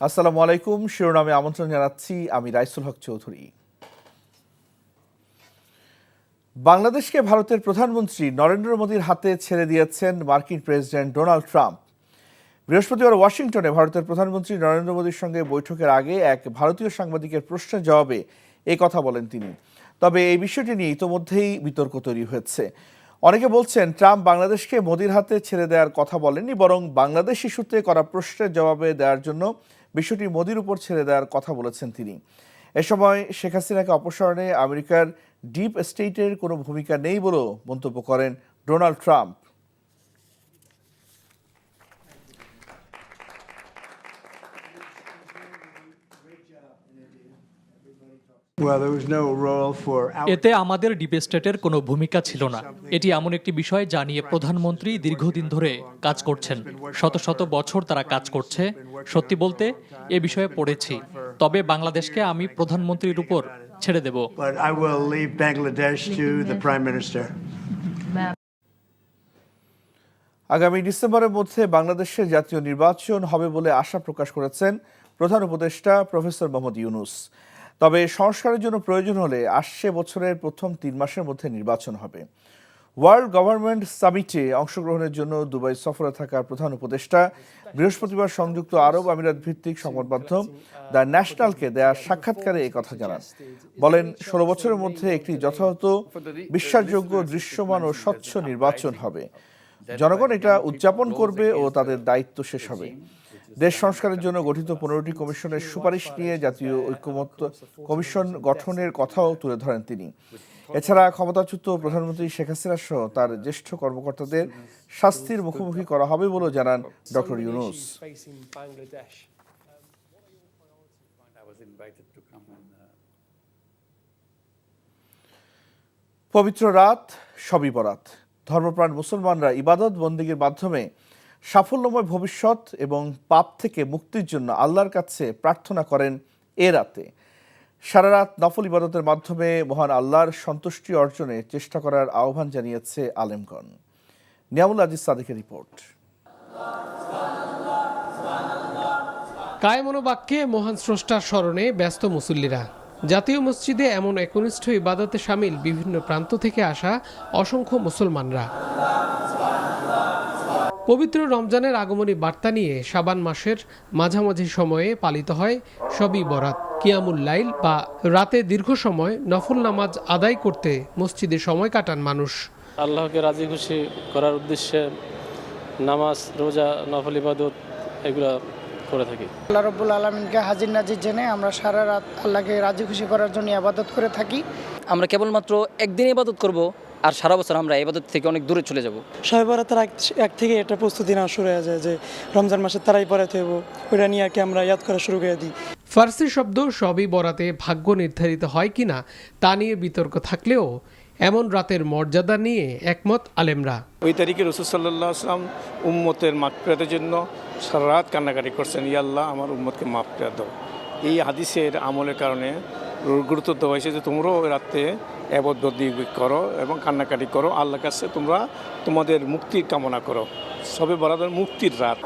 আসসালামু আলাইকুম। শিরোনামে আমন্ত্রণ জানাচ্ছি আমি রাইসুল হক চৌধুরী। বাংলাদেশকে ভারতের প্রধানমন্ত্রী নরেন্দ্র মোদীর হাতে ছেড়ে দিয়েছেন মার্কিন প্রেসিডেন্ট ডোনাল্ড ট্রাম্প। বৃহস্পতিবার ওয়াশিংটনে ভারতের প্রধানমন্ত্রী নরেন্দ্র মোদীর সঙ্গে বৈঠকের আগে এক ভারতীয় সাংবাদিকের প্রশ্নের জবাবে এই কথা বলেন তিনি। তবে এই বিষয়টি নিয়ে ইতোমধ্যেই বিতর্ক তৈরি হয়েছে। অনেকে বলছেন ট্রাম্প বাংলাদেশকে মোদীর হাতে ছেড়ে দেওয়ার কথা বলেননি, বরং বাংলাদেশ ইস্যুতে করা প্রশ্নের জবাবে দেওয়ার জন্য বিষয়টি মোদির উপর ছেড়ে দেওয়ার কথা বলেছেন তিনি। এ সময় শেখ হাসিনাকে অপসারণে আমেরিকার ডিপ স্টেটের কোনো ভূমিকা নেই বলেও মন্তব্য করেন ডোনাল্ড ট্রাম্প। এতে আমাদের ডিপ স্টেটের কোনো ভূমিকা ছিল না। এটি এমন একটি বিষয় যা নিয়ে প্রধানমন্ত্রী দীর্ঘদিন ধরে কাজ করছেন। শত শত বছর তারা কাজ করছে। সত্যি বলতে এ বিষয়ে পড়েছি, তবে বাংলাদেশকে আমি প্রধানমন্ত্রীর উপর ছেড়ে দেব। আগামী ডিসেম্বরের মধ্যে বাংলাদেশের জাতীয় নির্বাচন হবে বলে আশা প্রকাশ করেছেন প্রধান উপদেষ্টা প্রফেসর মোহাম্মদ ইউনূস। তবে সংস্কারের জন্য প্রয়োজন হলে আসছে বছরের প্রথম 3 মাসের মধ্যে নির্বাচন হবে। ওয়ার্ল্ড গভর্নমেন্ট সামিটে অংশগ্রহণের জন্য দুবাই সফরে থাকা প্রধান উপদেষ্টা বৃহস্পতিবার সংযুক্ত আরব আমিরাত ভিত্তিক সংবাদ মাধ্যম দ্য ন্যাশনালকে দেয়া সাক্ষাৎকারে এই কথা জানান। বলেন, 16 বছরের মধ্যে একটি যথাযথ, বিশ্বাসযোগ্য, দৃশ্যমান ও স্বচ্ছ নির্বাচন হবে। জনগণ এটা উদযাপন করবে ও তাদের দায়িত্ব শেষ হবে। দেশ সংস্কারের জন্য গঠিত 15টি কমিশনের সুপারিশ নিয়ে জাতীয় ঐকমত্য কমিশন গঠনের কথাও তুলে ধরেন তিনি। এছাড়া ক্ষমতাচ্যুত প্রধানমন্ত্রী শেখ হাসিনা সহ তার জ্যেষ্ঠ কর্মকর্তাদের শাস্তির মুখোমুখি করা হবে বলেও জানান ডক্টর ইউনূস। পবিত্র রাত শবে বরাত। ধর্মপ্রাণ মুসলমানরা ইবাদত বন্দেগীর মাধ্যমে সাফল্যময় ভবিষ্যৎ এবং পাপ থেকে মুক্তির জন্য আল্লাহর কাছে প্রার্থনা করেন এ রাতে। সারা রাত নফল ইবাদতের মাধ্যমে মহান আল্লাহর সন্তুষ্টি অর্জনে চেষ্টা করার আহ্বান জানিয়েছে আলেমগণ। নিয়ামুল আজিজ সাদিকের রিপোর্ট। কায় মনোবাক্যে মহান স্রষ্টার স্মরণে ব্যস্ত মুসল্লিরা। জাতীয় মসজিদে এমন একনিষ্ঠ ইবাদতে শামিল বিভিন্ন প্রান্ত থেকে আসা অসংখ্য মুসলমানরা। পবিত্র রমজানের আগমনী বার্তা নিয়ে শাবান মাসের মাঝামাঝি সময়ে পালিত হয় শবে বরাত। কিয়ামুল লাইল বা রাতে দীর্ঘ সময় নফল নামাজ আদায় করতে মসজিদে সময় কাটান মানুষ। আল্লাহকে রাজি খুশি করার উদ্দেশ্যে নামাজ, রোজা, নফল ইবাদত এগুলা করে থাকি। আল্লাহ রাব্বুল আলামিনকে হাজির নাজির জেনে আমরা সারা রাত আল্লাহকে রাজি খুশি করার জন্য ইবাদত করে থাকি। আমরা কেবলমাত্র একদিন ইবাদত করব, আর সারা বছর আমরা ইবাদত থেকে অনেক দূরে চলে যাব। শবে বরাতের এক থেকে এটা প্রস্তুতি নেওয়া শুরু হয়ে যায় যে রমজান মাসে তারাই পড়াতে হইব, ওইটা নিয়ে আর কি আমরা ইয়াদ করা শুরু করে দিই। ফার্সি শব্দ শবে বরাতে ভাগ্য নির্ধারিত হয় কিনা তা নিয়ে বিতর্ক থাকলেও এমন রাতের মর্যাদা নিয়ে একমত আলেমরা। ওই তারিখে রাসূল সাল্লাল্লাহু আলাইহি ওয়াসাল্লাম উম্মতের মাগফিরাতের জন্য সারা রাত কান্নাকাটি করছেন, ইয়া আল্লাহ আমার উম্মতকে মাগফিরাত দাও। এই হাদিসের আমলের কারণে গুরুত্ব দেওয়া হয়েছে যে তোমরাও ওই রাতে ইবাদত করো এবং কান্নাকাটি করো, আল্লাহর কাছে তোমরা তোমাদের মুক্তির কামনা করো। শবে বরাতের মুক্তির রাত।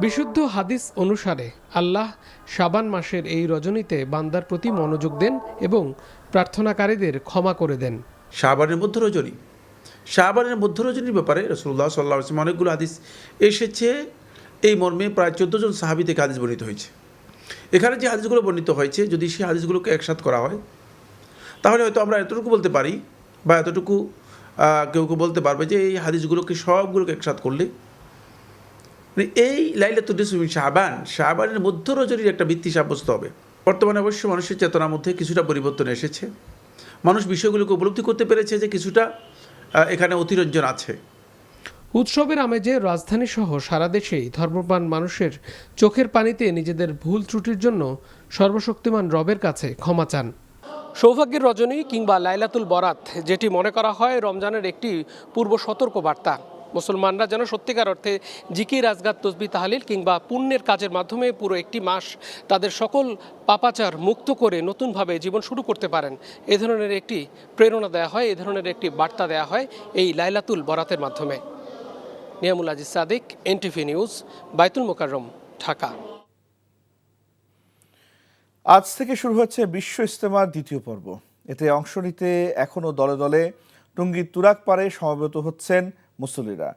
বিশুদ্ধ হাদিস অনুসারে আল্লাহ শাবান মাসের এই রজনীতে বান্দার প্রতি মনোযোগ দেন এবং প্রার্থনাকারীদের ক্ষমা করে দেন। শাবানের মধ্য রজনীর ব্যাপারে রাসূলুল্লাহ সাল্লাল্লাহু আলাইহি ওয়াসাল্লাম অনেকগুলো হাদিস এসেছে। এই মর্মে প্রায় 14 জন সাহাবী থেকে হাদিস বর্ণিত হয়েছে। এখানে যে হাদিসগুলো বর্ণিত হয়েছে, যদি সেই হাদিসগুলোকে একসাথ করা হয় তাহলে হয়তো আমরা এতটুকু বলতে পারি, বা এতটুকু কেউ কেউ বলতে পারবে যে এই হাদিসগুলোকে সবগুলোকে একসাথ করলে এই লাইলাতুল নিসফ মিন শাবানের মধ্য রজনীর একটা ভিত্তি সাব্যস্ত হবে। বর্তমানে অবশ্য মানুষের চেতনার মধ্যে কিছুটা পরিবর্তন এসেছে। মানুষ বিষয়গুলোকে উপলব্ধি করতে পেরেছে যে কিছুটা এখানে অতিরঞ্জন আছে। উৎসবের আমেজে রাজধানী সহ সারা দেশেই ধর্মপ্রাণ মানুষের চোখের পানিতে নিজেদের ভুল ত্রুটির জন্য সর্বশক্তিমান রবের কাছে ক্ষমা চান। সৌভাগ্যের রজনী কিংবা লাইলাতুল বরাত, যেটি মনে করা হয় রমজানের একটি পূর্ব সতর্ক বার্তা। মুসলমানরা যেন সত্যিকার অর্থে জিকির, আজগার, তসবিহ, তাহলিল কিংবা পুণ্যের কাজের মাধ্যমে পুরো একটি মাস তাদের সকল পাপাচার মুক্ত করে নতুনভাবে জীবন শুরু করতে পারেন, এ ধরনের একটি প্রেরণা দেওয়া হয়, এ ধরনের একটি বার্তা দেওয়া হয় এই লাইলাতুল বরাতের মাধ্যমে। Niamul Aziz Sadiq, NTV news, Baitul Mukarram, Dhaka. আজ থেকে শুরু হচ্ছে বিশ্ব ইজতেমার দ্বিতীয় পর্ব। এতে অংশ নিতে এখনও দলে দলে টঙ্গীর তুরাগ পাড়ে সমবেত হচ্ছেন মুসল্লিরা।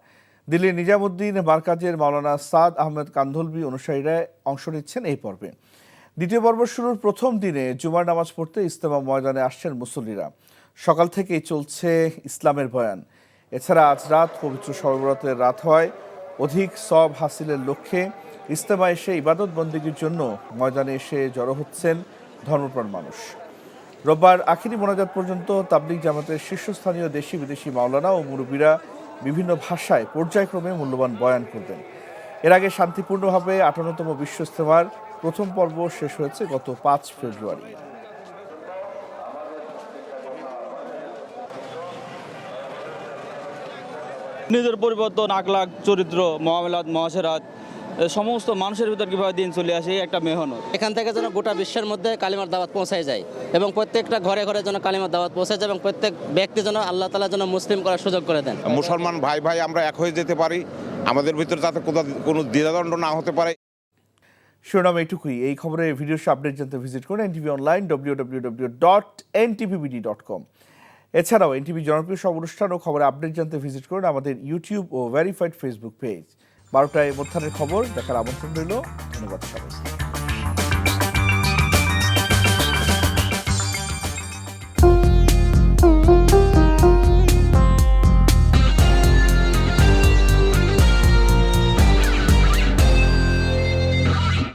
দিল্লির নিজামুদ্দিন মারকাজের মাওলানা সাদ আহমেদ কান্ধলবি অনুসারীরা অংশ নিচ্ছেন এই পর্বে। দ্বিতীয় পর্ব শুরুর প্রথম দিনে জুমার নামাজ পড়তে ইজতেমা ময়দানে আসছেন মুসল্লিরা। সকাল থেকেই চলছে ইসলামের বয়ান। এছাড়া আজ রাত পবিত্র শবে বরাতের রাত হয়। অধিক সওয়াব হাসিলের লক্ষ্যে ইজতেমা এসে ইবাদত বন্দেগীর জন্য ময়দানে এসে জড়ো হচ্ছেন ধর্মপ্রাণ মানুষ। রোববার আখিরি মোনাজাত পর্যন্ত তাবলিগ জামাতের শীর্ষস্থানীয় দেশি বিদেশি মাওলানা ও মুরব্বীরা বিভিন্ন ভাষায় পর্যায়ক্রমে মূল্যবান বয়ান করবেন। এর আগে শান্তিপূর্ণভাবে 58তম বিশ্ব ইজতেমার প্রথম পর্ব শেষ হয়েছে গত 5 ফেব্রুয়ারি। নিজের পরিবর্তন, আখলাক, চরিত্র, মুআমালাত, মুআশারাত সমস্ত মানুষের ভিতর কীভাবে দিন চলে আসে একটা মেহনত। এখান থেকে যেন গোটা বিশ্বের মধ্যে কালিমার দাওয়াত পৌঁছায় যায় এবং প্রত্যেকটা ঘরে ঘরে যেন কালিমার দাওয়াত পৌঁছায় যায় এবং প্রত্যেক ব্যক্তি যেন আল্লাহ তাআলা যেন মুসলিম করার সুযোগ করে দেন। মুসলমান ভাই ভাই আমরা এক হয়ে যেতে পারি, আমাদের ভিতরে যাতে কোনো দ্বিধাদ্বন্দ্ব না হতে পারে। শিরোনাম এইটুকুই। এই খবরের ভিডিও আপডেট জানতে ভিজিট করুন এনটিভি অনলাইন www.ntvbd.com। এছাড়াও এনটিভি জনপ্রিয় সব অনুষ্ঠান ও খবরের আপডেট জানতে ভিজিট করুন আমাদের ইউটিউব ও ভেরিফাইড ফেসবুক পেজ। 12টায় মধ্যাহ্নের খবর দেখার আমন্ত্রণ রইল। ধন্যবাদ সবাই।